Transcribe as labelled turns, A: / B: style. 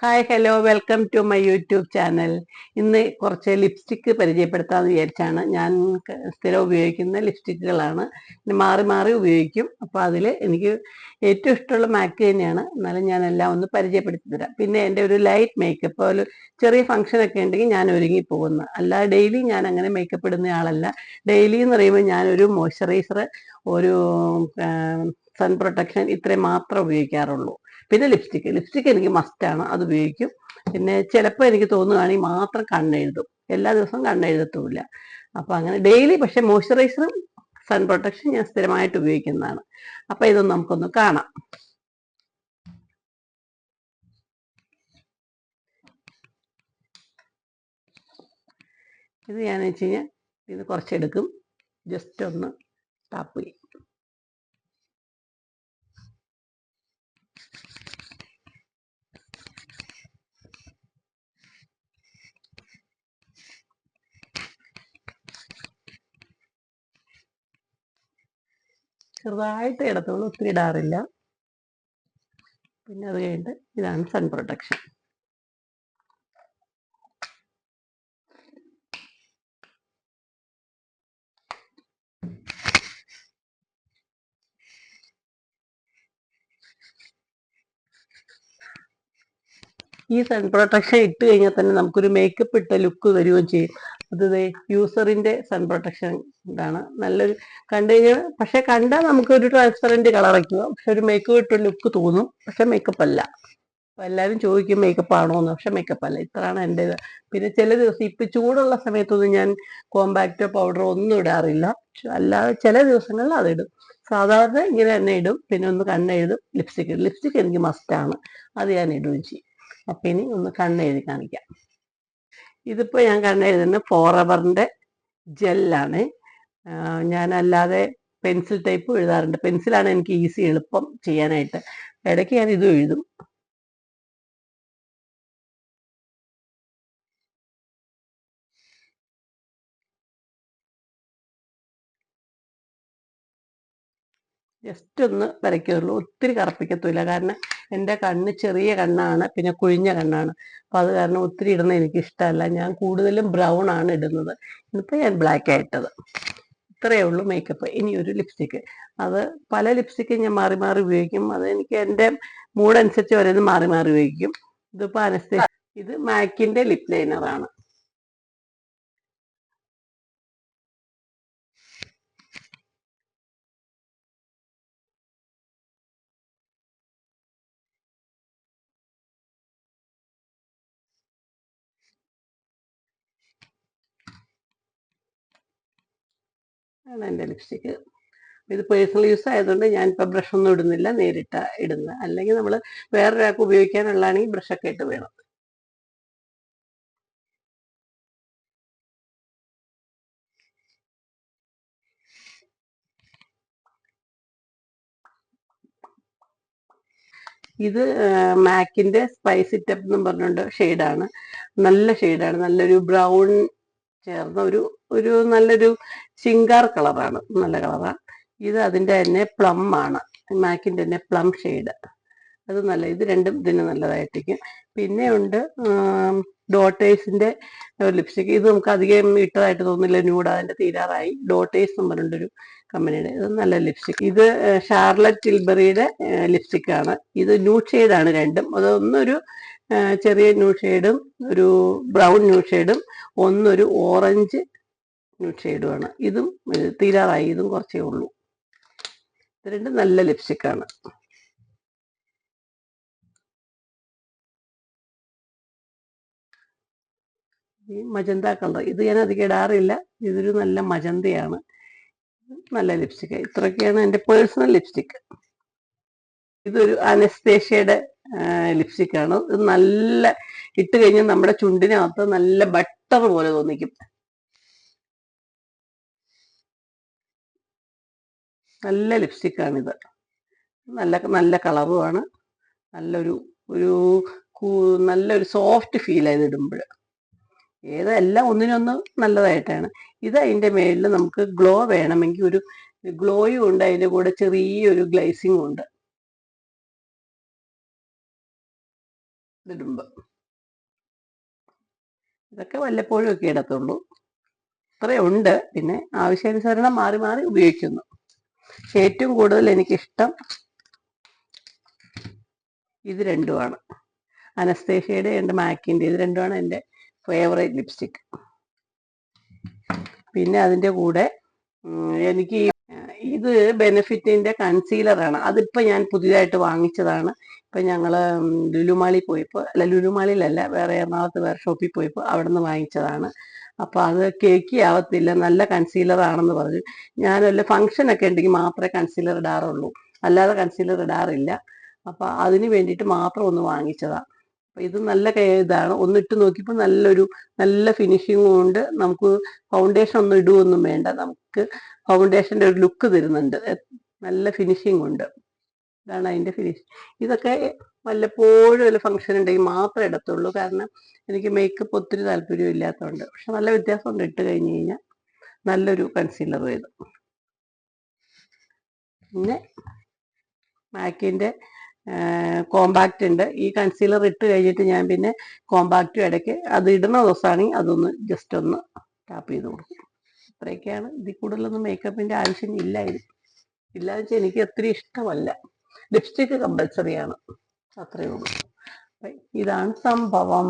A: Hi hello welcome to my YouTube channel. ഇന്ന് കുറച്ച് lipstick പരിചയപ്പെടുത്താമെന്ന് വിചാരിച്ചാണ്. ഞാൻ സ്ഥിരം ഉപയോഗിക്കുന്ന ലിപ്സ്റ്റിക്കുകളാണ്, മാറി മാറി ഉപയോഗിക്കും. അപ്പോൾ അതിൽ എനിക്ക് ഏറ്റവും ഇഷ്ടമുള്ള മാക്ക് തന്നെയാണ്. എന്നാലും ഞാൻ എല്ലാം ഒന്ന് പരിചയപ്പെടുത്തി തരാം. പിന്നെ എൻ്റെ ഒരു ലൈറ്റ് മേക്കപ്പ്, ഒരു ചെറിയ ഫംഗ്ഷനൊക്കെ ഉണ്ടെങ്കിൽ ഞാൻ ഒരുങ്ങി പോകുന്നു. അല്ല ഡെയിലി ഞാൻ അങ്ങനെ മേക്കപ്പ് ഇടുന്ന ആളല്ല. ഡെയിലി എന്ന് പറയുമ്പോൾ ഞാനൊരു മോയ്സ്ചറൈസർ, ഒരു സൺ പ്രൊട്ടക്ഷൻ ഇത്രയും മാത്രം ഉപയോഗിക്കാറുള്ളൂ. പിന്നെ ലിപ്സ്റ്റിക്ക് എനിക്ക് മസ്റ്റാണ്, അത് ഉപയോഗിക്കും. പിന്നെ ചിലപ്പോൾ എനിക്ക് തോന്നുകയാണെങ്കിൽ മാത്രം കണ്ണെഴുതും. എല്ലാ ദിവസവും കണ്ണെഴുതത്തുമില്ല. അപ്പം അങ്ങനെ ഡെയിലി പക്ഷെ മോയ്സ്ചറൈസറും സൺ പ്രൊട്ടക്ഷൻ ഞാൻ സ്ഥിരമായിട്ട് ഉപയോഗിക്കുന്നതാണ്. അപ്പം ഇതൊന്ന് നമുക്കൊന്ന് കാണാം. ഇത് ഞാൻ വെച്ച് കഴിഞ്ഞാൽ ഇത് കുറച്ചെടുക്കും, ജസ്റ്റ് ഒന്ന് ടാപ്പ് ചെയ്യും. ചെറുതായിട്ട് ഇടത്തുള്ളൂ, ഒത്തിരി ഇടാറില്ല. പിന്നെ അത് കഴിഞ്ഞിട്ട് ഇതാണ് സൺ പ്രൊട്ടക്ഷൻ. ഈ സൺ പ്രൊട്ടക്ഷൻ ഇട്ട് കഴിഞ്ഞാൽ തന്നെ നമുക്കൊരു മേക്കപ്പ് ഇട്ട ലുക്ക് വരികയും ചെയ്യും. അത് യൂസറിന്റെ സൺ പ്രൊട്ടക്ഷൻ ഇതാണ്. നല്ലൊരു കണ്ടു കഴിഞ്ഞാൽ, പക്ഷെ കണ്ടാൽ നമുക്കൊരു ട്രാൻസ്പെറന്റ് കളറൊക്കെയോ, പക്ഷെ ഒരു മേക്കപ്പ് ഇട്ട ലുക്ക് തോന്നും. പക്ഷെ മേക്കപ്പ് അല്ല. അപ്പൊ എല്ലാവരും ചോദിക്കും മേക്കപ്പ് ആണോ എന്ന്. പക്ഷെ മേക്കപ്പ് അല്ല. ഇത്രയാണ് എൻ്റെ ഇത്. പിന്നെ ചില ദിവസം ഇപ്പൊ ചൂടുള്ള സമയത്തൊന്നും ഞാൻ കോമ്പാക്റ്റോ പൗഡറോ ഒന്നും ഇടാറില്ല. അല്ലാതെ ചില ദിവസങ്ങളിൽ അതിടും. സാധാരണ ഇങ്ങനെ തന്നെ ഇടും. പിന്നെ ഒന്ന് കണ്ണെഴുതും. ലിപ്സ്റ്റിക്ക് എനിക്ക് മസ്റ്റാണ്, അത് ഞാൻ ഇടുകയും ചെയ്യും. അപ്പൊ ഇനി ഒന്ന് കണ്ണെഴുതി കാണിക്കാം. ഇതിപ്പോ ഞാൻ കണ്ണെഴുതുന്ന ഫോറെവറിന്റെ ജെല്ലാണ്. ഞാൻ അല്ലാതെ പെൻസിൽ ടൈപ്പ് എഴുതാറുണ്ട്. പെൻസിലാണ് എനിക്ക് ഈസി, എളുപ്പം ചെയ്യാനായിട്ട്. ഇടയ്ക്ക് ഞാൻ ഇതും എഴുതും. ജസ്റ്റ് ഒന്ന് വരയ്ക്കുള്ളൂ, ഒത്തിരി കറുപ്പിക്കത്തില്ല. കാരണം എൻ്റെ കണ്ണ് ചെറിയ കണ്ണാണ്, പിന്നെ കുഴിഞ്ഞ കണ്ണാണ്. അപ്പം അത് കാരണം ഒത്തിരി ഇടുന്നത് എനിക്ക് ഇഷ്ടമല്ല. ഞാൻ കൂടുതലും ബ്രൗൺ ആണ് ഇടുന്നത്. ഇന്നിപ്പോൾ ഞാൻ ബ്ലാക്ക് ആയിട്ടത്. ഇത്രയേ ഉള്ളൂ മേക്കപ്പ്. ഇനി ഒരു ലിപ്സ്റ്റിക്ക്, അത് പല ലിപ്സ്റ്റിക്കും ഞാൻ മാറി മാറി ഉപയോഗിക്കും. അത് എനിക്ക് എൻ്റെ മൂഡ് അനുസരിച്ച് വരുന്നത് മാറി മാറി ഉപയോഗിക്കും. ഇതിപ്പോൾ ഇത് മാക്കിൻ്റെ ലിപ് ലൈനറാണ്. ആണ് എൻ്റെ ലിപ്സ്റ്റിക്ക്. ഇത് പേഴ്സണൽ യൂസ് ആയതുകൊണ്ട് ഞാനിപ്പോൾ ബ്രഷൊന്നും ഇടുന്നില്ല, നേരിട്ട് ഇടുന്നത്. അല്ലെങ്കിൽ നമ്മൾ വേറൊരാൾക്ക് ഉപയോഗിക്കാനുള്ളതാണെങ്കിൽ ബ്രഷൊക്കെ ഇട്ട് വേണം. ഇത് മാക്കിന്റെ സ്പൈസ് ഇറ്റപ്പ് എന്നും പറഞ്ഞുകൊണ്ട് ഷെയ്ഡാണ്. നല്ല ഷെയ്ഡാണ്, നല്ലൊരു ബ്രൗൺ ചേർന്ന ഒരു ഒരു നല്ലൊരു ചിങ്കാർ കളറാണ്, നല്ല കളറാണ്. ഇത് അതിൻ്റെ തന്നെ പ്ലം ആണ്, മാക്കിന്റെ തന്നെ പ്ലം ഷെയ്ഡ്. അത് നല്ല, ഇത് രണ്ടും ഇതിന് നല്ലതായിട്ടിരിക്കും. പിന്നെ ഉണ്ട് ഡോട്ടേഴ്സിന്റെ ലിപ്സ്റ്റിക്ക്. ഇത് നമുക്ക് അധികം ഇട്ടതായിട്ട് തോന്നില്ല, ന്യൂഡ്, അതിന്റെ തീരാറായി. ഡോട്ടേഴ്സ് എന്ന് പറഞ്ഞിട്ടൊരു കമ്പനിയുടെ, ഇത് നല്ല ലിപ്സ്റ്റിക്. ഇത് ഷാർലറ്റ് ടിൽബറിയുടെ ലിപ്സ്റ്റിക് ആണ്. ഇത് ന്യൂഡ് ഷെയ്ഡാണ് രണ്ടും. അതൊന്നൊരു ചെറിയ ന്യൂഡ് ഷെയ്ഡും ഒരു ബ്രൗൺ ന്യൂഡ് ഷെയ്ഡും, ഒന്നൊരു ഓറഞ്ച് ന്യൂഡ് ഷെയ്ഡുമാണ്. ഇതും തീരാറായി, ഇതും കുറച്ചേ ഉള്ളൂ. ഇത് രണ്ടും നല്ല ലിപ്സ്റ്റിക്കാണ്. ഈ മജന്ത കളർ, ഇത് ഞാൻ അധികം ഇടാറില്ല. ഇതൊരു നല്ല മജന്തയാണ്, നല്ല ലിപ്സ്റ്റിക്ക്. ഇത്രയൊക്കെയാണ് എൻ്റെ പേഴ്സണൽ ലിപ്സ്റ്റിക്ക്. ഇതൊരു അനസ്തേഷ്യയുടെ ലിപ്സ്റ്റിക്കാണ്. ഇത് നല്ല ഇട്ട് കഴിഞ്ഞാൽ നമ്മുടെ ചുണ്ടിനകത്ത് നല്ല ബട്ടർ പോലെ തോന്നിക്കും. നല്ല ലിപ്സ്റ്റിക്കാണിത്. നല്ല നല്ല കളറുമാണ്. നല്ലൊരു ഒരു നല്ലൊരു സോഫ്റ്റ് ഫീൽ ആയത് ഇടുമ്പോൾ. ഏതെല്ലാം ഒന്നിനൊന്ന് നല്ലതായിട്ടാണ്. ഇത് അതിൻ്റെ മേലിൽ നമുക്ക് ഗ്ലോ വേണമെങ്കിൽ ഒരു ഗ്ലോയും ഉണ്ട്, അതിൻ്റെ കൂടെ ചെറിയൊരു ഗ്ലേസിങ്ങും ഉണ്ട്. ഇതിടുമ്പോ. ഇതൊക്കെ വല്ലപ്പോഴും ഒക്കെ ഇടത്തുള്ളൂ. ഇത്രയുണ്ട്. പിന്നെ ആവശ്യാനുസരണം മാറി മാറി ഉപയോഗിക്കുന്നു. പക്ഷെ ഏറ്റവും കൂടുതൽ എനിക്കിഷ്ടം ഇത് രണ്ടുമാണ്. അനസ്തേഷ്യയുടെ ഉണ്ട്, മാക്കിൻ്റെ. ഇത് രണ്ടുമാണ് എൻ്റെ ഫേവറേറ്റ് ലിപ്സ്റ്റിക്. പിന്നെ അതിൻ്റെ കൂടെ എനിക്ക് ഇത് ബെനഫിറ്റിന്റെ കൺസീലറാണ്. അതിപ്പോൾ ഞാൻ പുതിയതായിട്ട് വാങ്ങിച്ചതാണ്. ഇപ്പം ഞങ്ങൾ ലുലുമാളി പോയപ്പോൾ, അല്ല ലുലുമാളിയിലല്ല, വേറെ എറണാകുളത്ത് വേറെ ഷോപ്പിൽ പോയപ്പോൾ അവിടെ നിന്ന് വാങ്ങിച്ചതാണ്. അപ്പോൾ അത് കേക്കി ആവത്തില്ല, നല്ല കൺസീലർ ആണെന്ന് പറഞ്ഞു. ഞാൻ വല്ല ഫംഗ്ഷനൊക്കെ ഉണ്ടെങ്കിൽ മാത്രമേ കൺസീലർ ഇടാറുള്ളൂ, അല്ലാതെ കൺസീലർ ഇടാറില്ല. അപ്പോൾ അതിന് വേണ്ടിയിട്ട് മാത്രം ഒന്ന് വാങ്ങിച്ചതാണ്. അപ്പോൾ ഇത് നല്ല ഇതാണ്. ഒന്നിട്ട് നോക്കിയപ്പോൾ നല്ല ഫിനിഷിങ്ങും ഉണ്ട്. നമുക്ക് ഫൗണ്ടേഷൻ ഒന്നും ഇടുകയൊന്നും വേണ്ട, നമുക്ക് ഫൗണ്ടേഷൻ്റെ ഒരു ലുക്ക് തരുന്നുണ്ട്. നല്ല ഫിനിഷിംഗ് ഉണ്ട്. ഇതാണ് അതിൻ്റെ ഫിനിഷ്. ഇതൊക്കെ വല്ലപ്പോഴും ഒരു ഫംഗ്ഷൻ ഉണ്ടെങ്കിൽ മാത്രമേ ഇടത്തുള്ളൂ. കാരണം എനിക്ക് മേക്കപ്പ് ഒത്തിരി താല്പര്യം ഇല്ലാത്തതുകൊണ്ട്. പക്ഷെ നല്ല വ്യത്യാസമുണ്ട് ഇട്ട് കഴിഞ്ഞ് കഴിഞ്ഞാൽ. നല്ലൊരു കൺസീലർ ഇത്. പിന്നെ മാക്കിൻ്റെ കോമ്പാക്റ്റ് ഉണ്ട്. ഈ കൺസീലർ ഇട്ട് കഴിഞ്ഞിട്ട് ഞാൻ പിന്നെ കോമ്പാക്റ്റും ഇടയ്ക്ക് അത് ഇടുന്ന ദിവസമാണെങ്കിൽ അതൊന്ന് ജസ്റ്റ് ഒന്ന് ടാപ്പ് ചെയ്ത് കൊടുക്കും. ഇത്രയൊക്കെയാണ്. ഇതിൽ കൂടുതലൊന്നും മേക്കപ്പിൻ്റെ ആവശ്യം ഇല്ലാന്ന് വെച്ചാൽ എനിക്ക് ഒത്തിരി ഇഷ്ടമല്ല. ലിപ്സ്റ്റിക്ക് കമ്പൽസറിയാണ്, അത്രയേ ഉള്ളൂ. ഇതാണ് സംഭവം.